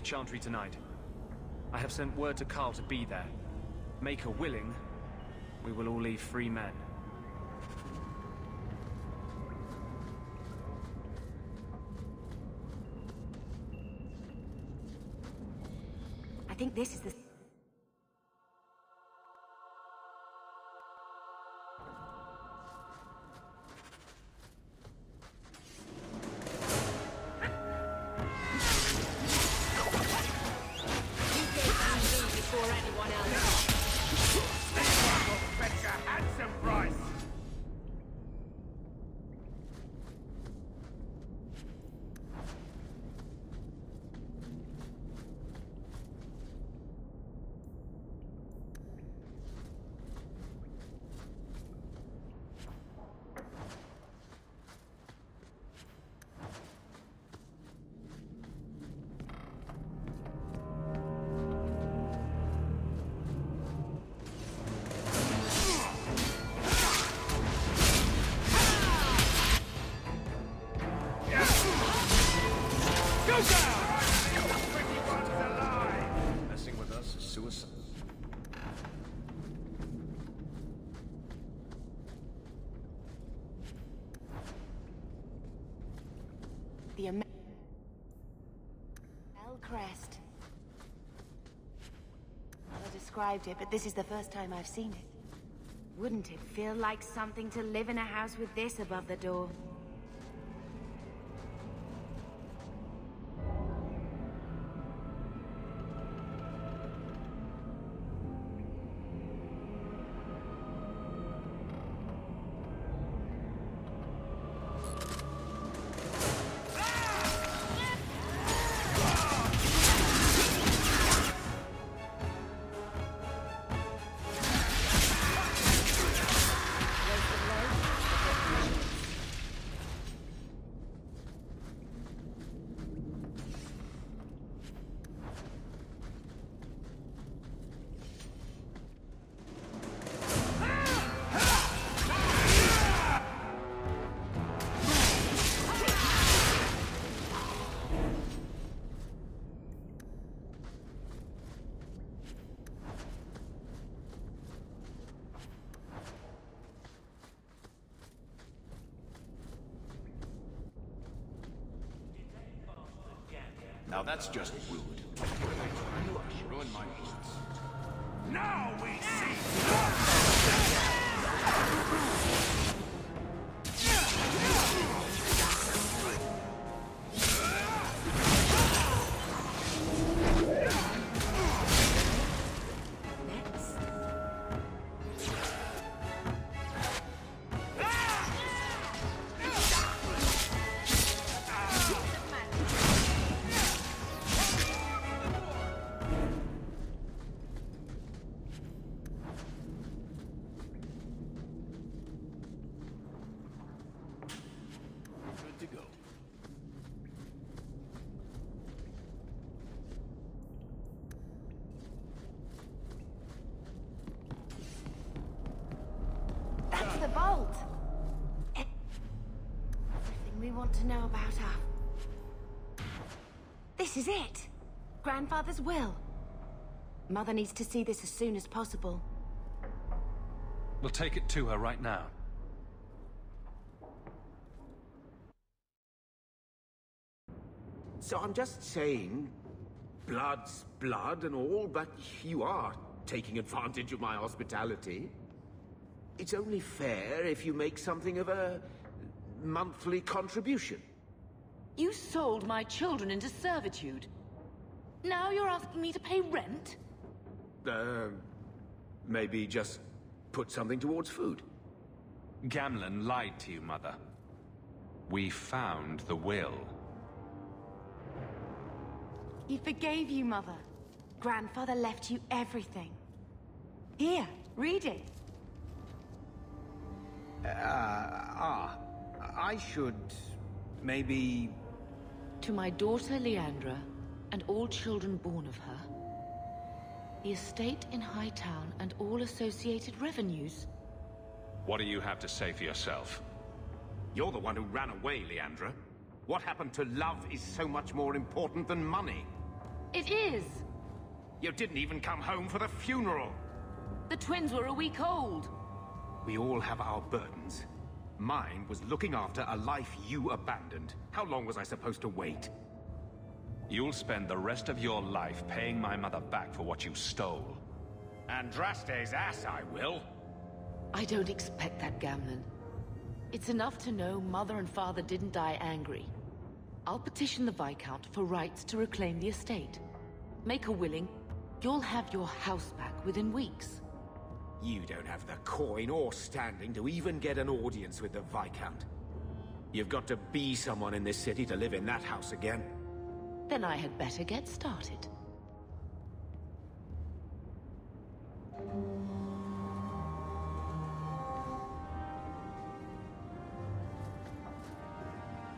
the Chantry tonight. I have sent word to Karl to be there. Maker willing, we will all leave free men. I think this is the... Messing with us is suicide. The Crest. I described it, but this is the first time I've seen it. Wouldn't it feel like something to live in a house with this above the door? Now that's just rude. Ruin my plans. Now we see! That's the bolt! Everything we want to know about her. This is it! Grandfather's will. Mother needs to see this as soon as possible. We'll take it to her right now. So I'm just saying, blood's blood and all, but you are taking advantage of my hospitality. It's only fair if you make something of a monthly contribution. You sold my children into servitude. Now you're asking me to pay rent? Maybe just put something towards food. Gamlen lied to you, Mother. We found the will. He forgave you, Mother. Grandfather left you everything. Here, read it. I should... maybe... To my daughter Leandra, and all children born of her, the estate in Hightown and all associated revenues. What do you have to say for yourself? You're the one who ran away, Leandra. What happened to love is so much more important than money. It is! You didn't even come home for the funeral. The twins were a week old. We all have our burdens. Mine was looking after a life you abandoned. How long was I supposed to wait? You'll spend the rest of your life paying my mother back for what you stole. Andraste's ass, I will. I don't expect that, Gamlen. It's enough to know Mother and Father didn't die angry. I'll petition the Viscount for rights to reclaim the estate. Make her willing, you'll have your house back within weeks. You don't have the coin or standing to even get an audience with the Viscount. You've got to be someone in this city to live in that house again. Then I had better get started.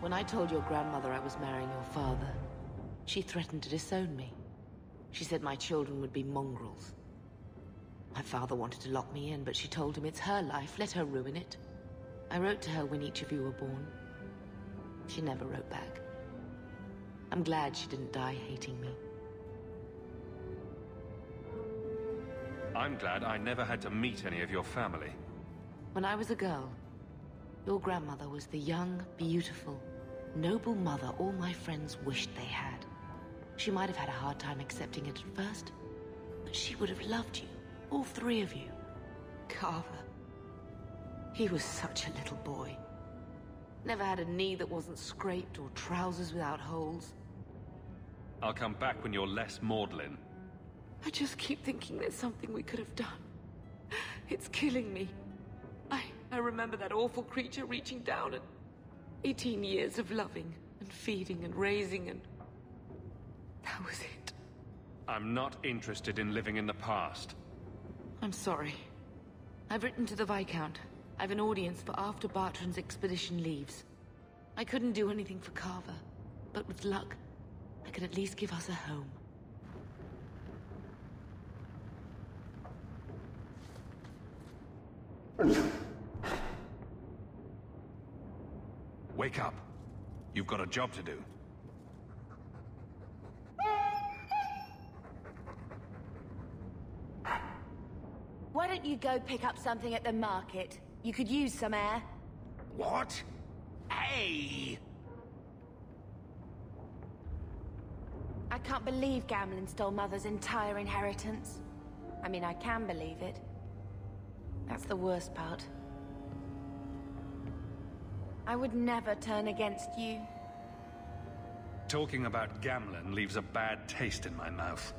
When I told your grandmother I was marrying your father, she threatened to disown me. She said my children would be mongrels. My father wanted to lock me in, but she told him it's her life, let her ruin it. I wrote to her when each of you were born. She never wrote back. I'm glad she didn't die hating me. I'm glad I never had to meet any of your family. When I was a girl, your grandmother was the young, beautiful, noble mother all my friends wished they had. She might have had a hard time accepting it at first, but she would have loved you, all three of you. Carver. He was such a little boy. Never had a knee that wasn't scraped or trousers without holes. I'll come back when you're less maudlin. I just keep thinking there's something we could have done. It's killing me. I remember that awful creature reaching down and 18 years of loving and feeding and raising and... that was it. I'm not interested in living in the past. I'm sorry. I've written to the Viscount. I've an audience for after Bartrand's expedition leaves. I couldn't do anything for Carver, but with luck, I could at least give us a home. Wake up. You've got a job to do. Why don't you go pick up something at the market? You could use some air. What? Hey! I can't believe Gamlen stole Mother's entire inheritance. I mean, I can believe it. That's the worst part. I would never turn against you. Talking about Gamlen leaves a bad taste in my mouth.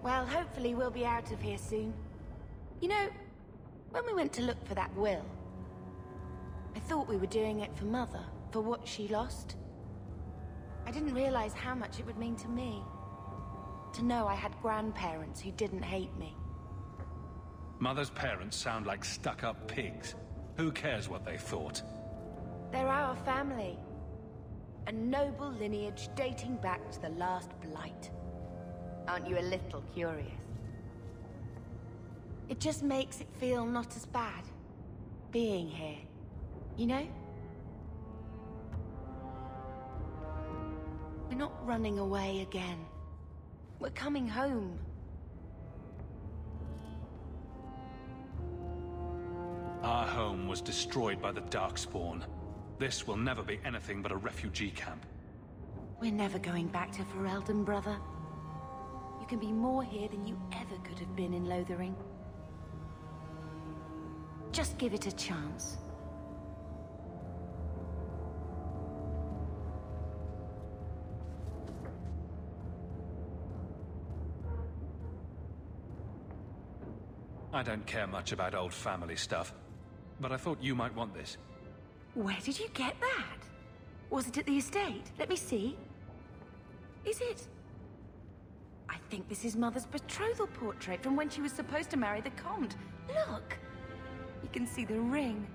Well, hopefully we'll be out of here soon. You know, when we went to look for that will, I thought we were doing it for Mother, for what she lost. I didn't realize how much it would mean to me. To know I had grandparents who didn't hate me. Mother's parents sound like stuck-up pigs. Who cares what they thought? They're our family. A noble lineage dating back to the last Blight. Aren't you a little curious? It just makes it feel not as bad, being here, you know? We're not running away again. We're coming home. Our home was destroyed by the Darkspawn. This will never be anything but a refugee camp. We're never going back to Ferelden, brother. You can be more here than you ever could have been in Lothering. Just give it a chance. I don't care much about old family stuff, but I thought you might want this. Where did you get that? Was it at the estate? Let me see. Is it? I think this is Mother's betrothal portrait from when she was supposed to marry the Comte. Look! You can see the ring.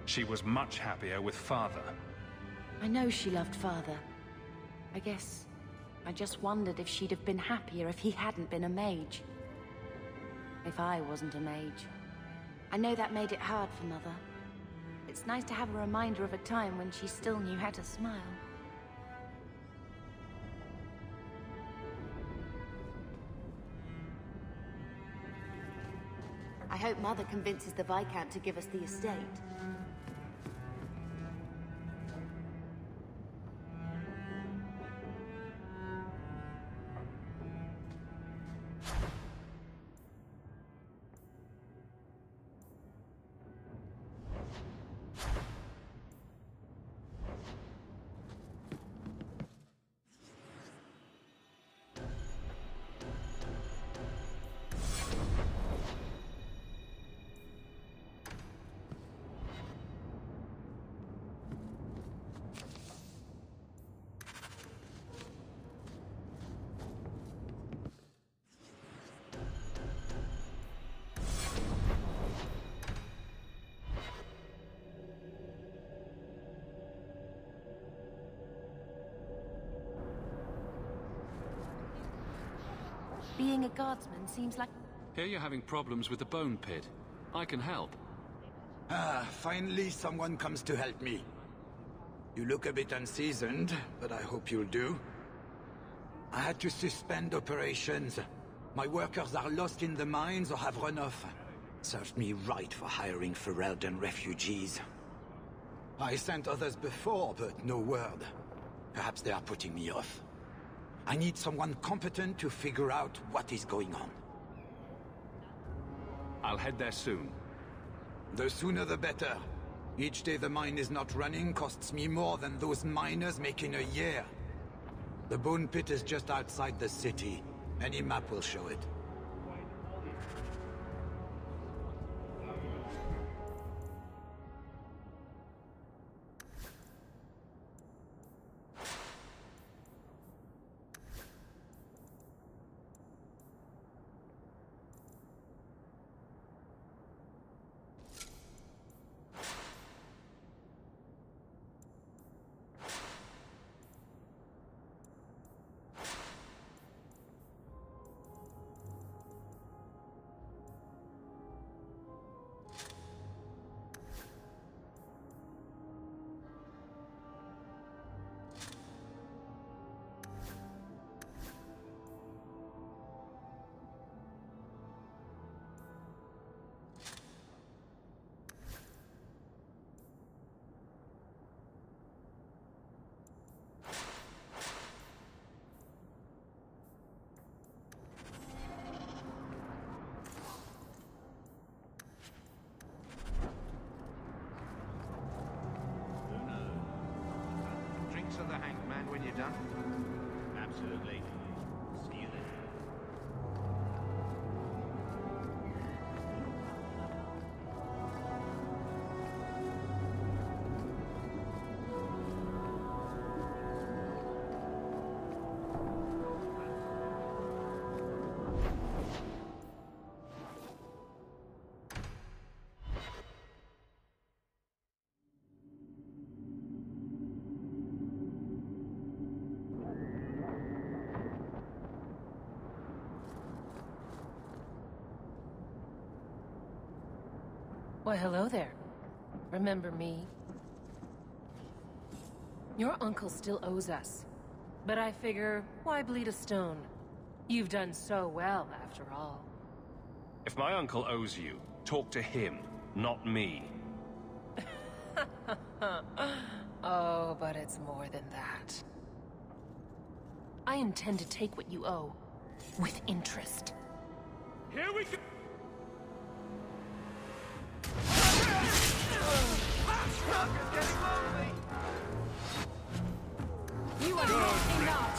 She was much happier with Father. I know she loved Father. I guess I just wondered if she'd have been happier if he hadn't been a mage. If I wasn't a mage. I know that made it hard for Mother. It's nice to have a reminder of a time when she still knew how to smile. hope Mother convinces the Viscount to give us the estate. Being a guardsman seems like... Here you're having problems with the bone pit. I can help. Ah, finally someone comes to help me. You look a bit unseasoned, but I hope you'll do. I had to suspend operations. My workers are lost in the mines or have run off. Served me right for hiring Ferelden refugees. I sent others before, but no word. Perhaps they are putting me off. I need someone competent to figure out what is going on. I'll head there soon. The sooner the better. Each day the mine is not running costs me more than those miners make in a year. The bone pit is just outside the city. Any map will show it. To the hanged man when you're done? Absolutely. See you then. Why, hello there. Remember me? Your uncle still owes us. But I figure, why bleed a stone? You've done so well, after all. If my uncle owes you, talk to him, not me. Oh, but it's more than that. I intend to take what you owe, with interest. Here we go! You are not enough!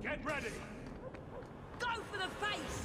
Get ready! Go for the face!